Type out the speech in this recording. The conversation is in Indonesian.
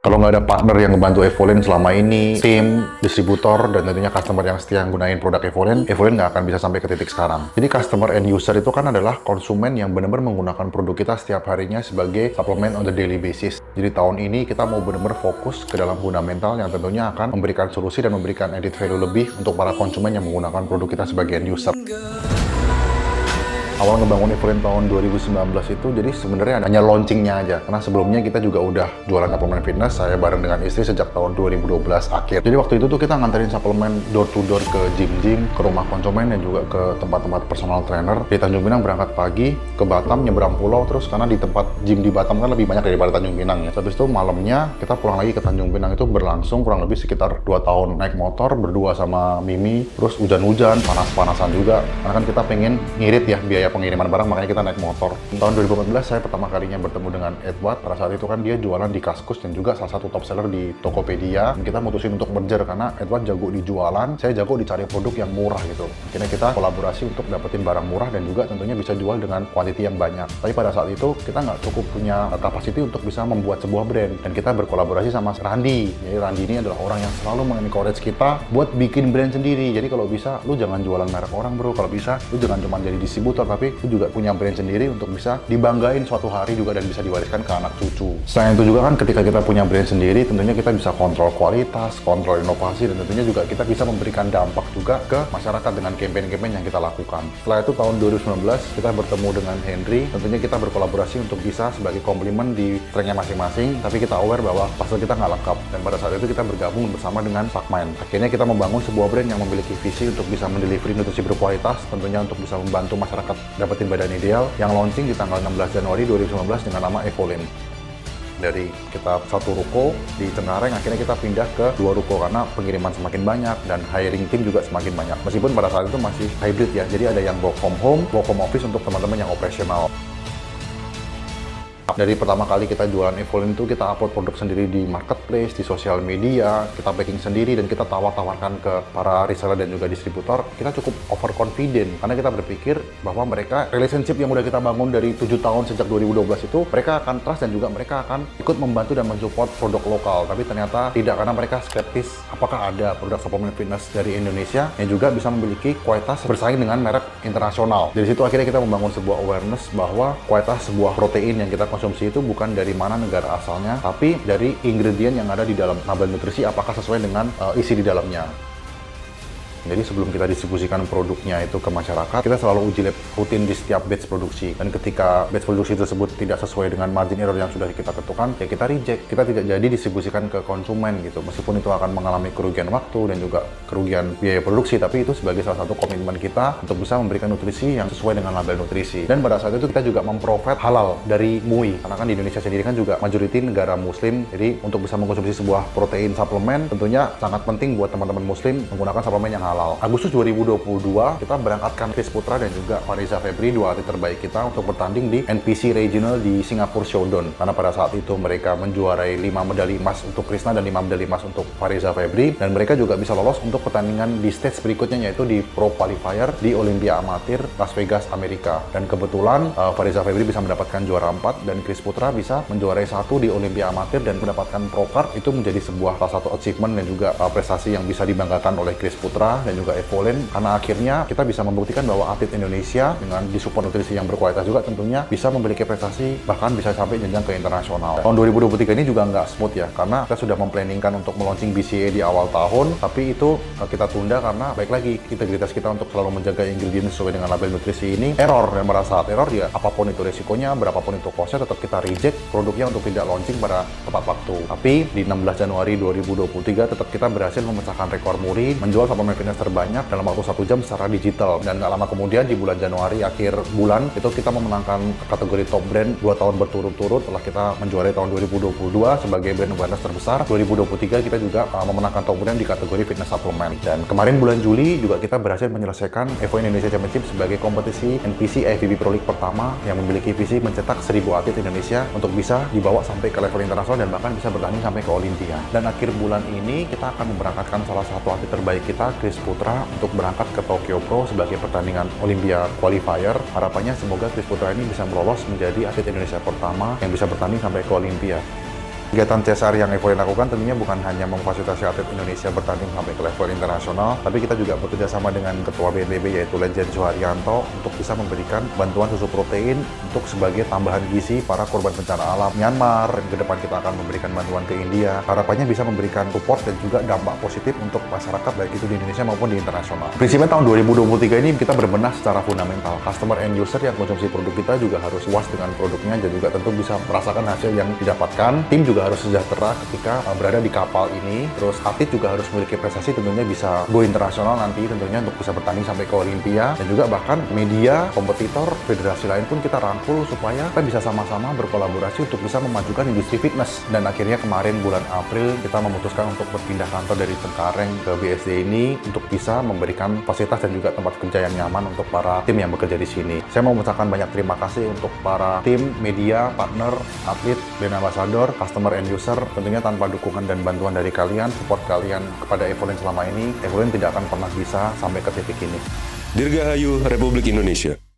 Kalau nggak ada partner yang ngebantu Evolent selama ini, tim, distributor, dan tentunya customer yang setia gunain produk Evolent nggak akan bisa sampai ke titik sekarang. Jadi customer and user itu kan adalah konsumen yang benar-benar menggunakan produk kita setiap harinya sebagai suplemen on the daily basis. Jadi tahun ini kita mau benar-benar fokus ke dalam fundamental yang tentunya akan memberikan solusi dan memberikan added value lebih untuk para konsumen yang menggunakan produk kita sebagai end user. Awal ngebangun Evolent tahun 2019 itu jadi sebenarnya hanya launchingnya aja, karena sebelumnya kita juga udah jualan suplemen fitness saya bareng dengan istri sejak tahun 2012 akhir. Jadi waktu itu tuh kita nganterin suplemen door to door ke gym-gym, ke rumah konsumen, dan juga ke tempat-tempat personal trainer. Di Tanjung Pinang berangkat pagi ke Batam, nyebrang pulau, terus karena di tempat gym di Batam kan lebih banyak daripada Tanjung Pinang ya. Habis itu malamnya kita pulang lagi ke Tanjung Pinang. Itu berlangsung kurang lebih sekitar 2 tahun naik motor berdua sama Mimi, terus hujan-hujan, panas-panasan juga, karena kan kita pengen ngirit ya biaya pengiriman barang, makanya kita naik motor. Tahun 2014 saya pertama kalinya bertemu dengan Edward. Pada saat itu kan dia jualan di Kaskus dan juga salah satu top seller di Tokopedia. Dan kita mutusin untuk merger karena Edward jago di jualan, saya jago di cari produk yang murah gitu. Akhirnya kita kolaborasi untuk dapetin barang murah dan juga tentunya bisa jual dengan quantity yang banyak. Tapi pada saat itu kita nggak cukup punya capacity untuk bisa membuat sebuah brand, dan kita berkolaborasi sama Randy. Jadi Randy ini adalah orang yang selalu mengencourage kita buat bikin brand sendiri. Jadi kalau bisa lu jangan jualan merek orang bro, kalau bisa lu jangan cuma jadi distributor, tapi lu juga punya brand sendiri untuk bisa dibanggain suatu hari juga dan bisa diwariskan ke anak cucu. Selain itu juga kan ketika kita punya brand sendiri, tentunya kita bisa kontrol kualitas, kontrol inovasi, dan tentunya juga kita bisa memberikan dampak juga ke masyarakat dengan campaign-campaign yang kita lakukan. Setelah itu tahun 2019 kita bertemu dengan Henry, tentunya kita berkolaborasi untuk bisa sebagai komplimen di tracknya masing-masing, tapi kita aware bahwa pasar kita nggak lengkap, dan pada saat itu kita bergabung bersama dengan Sakmain. Akhirnya kita membangun sebuah brand yang memiliki visi untuk bisa mendelivery nutrisi berkualitas, tentunya untuk bisa membantu masyarakat dapetin badan ideal, yang launching di tanggal 16 Januari 2019 dengan nama Evolent. Dari kita satu ruko di Cengkareng, akhirnya kita pindah ke 2 ruko karena pengiriman semakin banyak dan hiring tim juga semakin banyak. Meskipun pada saat itu masih hybrid ya, jadi ada yang work from home, work from office untuk teman-teman yang operasional. Dari pertama kali kita jualan Evolent itu kita upload produk sendiri di marketplace, di sosial media, kita packing sendiri, dan kita tawarkan ke para reseller dan juga distributor. Kita cukup overconfident karena kita berpikir bahwa mereka relationship yang udah kita bangun dari 7 tahun sejak 2012 itu, mereka akan trust dan juga mereka akan ikut membantu dan mensupport produk lokal. Tapi ternyata tidak, karena mereka skeptis apakah ada produk suplemen fitness dari Indonesia yang juga bisa memiliki kualitas bersaing dengan merek internasional. Dari situ akhirnya kita membangun sebuah awareness bahwa kualitas sebuah protein yang kita konsumsi itu bukan dari mana negara asalnya, tapi dari ingredient yang ada di dalam label nutrisi, apakah sesuai dengan isi di dalamnya. Jadi sebelum kita distribusikan produknya itu ke masyarakat, kita selalu uji lab rutin di setiap batch produksi. Dan ketika batch produksi tersebut tidak sesuai dengan margin error yang sudah kita tentukan, ya kita reject. Kita tidak jadi distribusikan ke konsumen gitu. Meskipun itu akan mengalami kerugian waktu dan juga kerugian biaya produksi, tapi itu sebagai salah satu komitmen kita untuk bisa memberikan nutrisi yang sesuai dengan label nutrisi. Dan pada saat itu kita juga memprovide halal dari MUI. Karena kan di Indonesia sendiri kan juga majority negara muslim. Jadi untuk bisa mengkonsumsi sebuah protein suplemen tentunya sangat penting buat teman-teman muslim menggunakan suplemen yang halal. Agustus 2022 kita berangkatkan Chris Putra dan juga Fariza Febri, 2 atlet terbaik kita, untuk bertanding di NPC Regional di Singapore Showdown. Karena pada saat itu mereka menjuarai 5 medali emas untuk Krishna dan 5 medali emas untuk Fariza Febri, dan mereka juga bisa lolos untuk pertandingan di stage berikutnya, yaitu di Pro Qualifier di Olympia Amatir Las Vegas, Amerika. Dan kebetulan Fariza Febri bisa mendapatkan juara 4 dan Chris Putra bisa menjuarai 1 di Olympia Amatir dan mendapatkan Pro Card. Itu menjadi sebuah salah satu achievement dan juga prestasi yang bisa dibanggakan oleh Chris Putra dan juga Evolent, karena akhirnya kita bisa membuktikan bahwa atlet Indonesia dengan disupport nutrisi yang berkualitas juga tentunya bisa memiliki prestasi, bahkan bisa sampai jenjang ke internasional. Tahun 2023 ini juga nggak smooth ya, karena kita sudah memplanningkan untuk meluncing BCA di awal tahun, tapi itu kita tunda karena baik lagi integritas kita untuk selalu menjaga ingredient sesuai dengan label nutrisi ini error, dan pada saat error ya apapun itu resikonya, berapapun itu costnya, tetap kita reject produknya untuk tidak launching pada tepat waktu. Tapi di 16 Januari 2023 tetap kita berhasil memecahkan rekor muri, menjual suplemen fitness terbanyak dalam waktu 1 jam secara digital. Dan nggak lama kemudian di bulan Januari, akhir bulan itu kita memenangkan kategori top brand 2 tahun berturut-turut setelah kita menjuarai tahun 2022 sebagai brand awareness terbesar. 2023 kita juga memenangkan top brand di kategori fitness supplement. Dan kemarin bulan Juli juga kita berhasil menyelesaikan Evolent Indonesia Championship sebagai kompetisi NPC IFBB Pro League pertama yang memiliki visi mencetak 1000 atlet Indonesia untuk bisa dibawa sampai ke level internasional dan bahkan bisa bertanding sampai ke Olympia. Dan akhir bulan ini kita akan memberangkatkan salah satu atlet terbaik kita, Chris Putra, untuk berangkat ke Tokyo Pro sebagai pertandingan Olympia Qualifier. Harapannya semoga Chris Putra ini bisa melolos menjadi atlet Indonesia pertama yang bisa bertanding sampai ke Olympia. Kegiatan CSR yang Evolin lakukan tentunya bukan hanya memfasilitasi atlet Indonesia bertanding sampai ke level internasional, tapi kita juga bekerja sama dengan Ketua BNPB yaitu Legend Suharyanto untuk bisa memberikan bantuan susu protein untuk sebagai tambahan gizi para korban bencana alam Myanmar. Dan ke depan kita akan memberikan bantuan ke India. Harapannya bisa memberikan support dan juga dampak positif untuk masyarakat baik itu di Indonesia maupun di internasional. Prinsipnya tahun 2023 ini kita berbenah secara fundamental. Customer end user yang konsumsi produk kita juga harus puas dengan produknya dan juga tentu bisa merasakan hasil yang didapatkan. Tim juga harus sejahtera ketika berada di kapal ini. Terus atlet juga harus memiliki prestasi, tentunya bisa go internasional nanti tentunya untuk bisa bertanding sampai ke Olimpiade. Dan juga bahkan media, kompetitor, federasi lain pun kita rangkul supaya kita bisa sama-sama berkolaborasi untuk bisa memajukan industri fitness. Dan akhirnya kemarin bulan April kita memutuskan untuk berpindah kantor dari Cengkareng ke BSD ini untuk bisa memberikan fasilitas dan juga tempat kerja yang nyaman untuk para tim yang bekerja di sini. Saya mau mengucapkan banyak terima kasih untuk para tim, media, partner, atlet, brand ambassador, customer end user. Tentunya tanpa dukungan dan bantuan dari kalian, support kalian kepada Evolin selama ini, Evolin tidak akan pernah bisa sampai ke titik ini. Dirgahayu Republik Indonesia.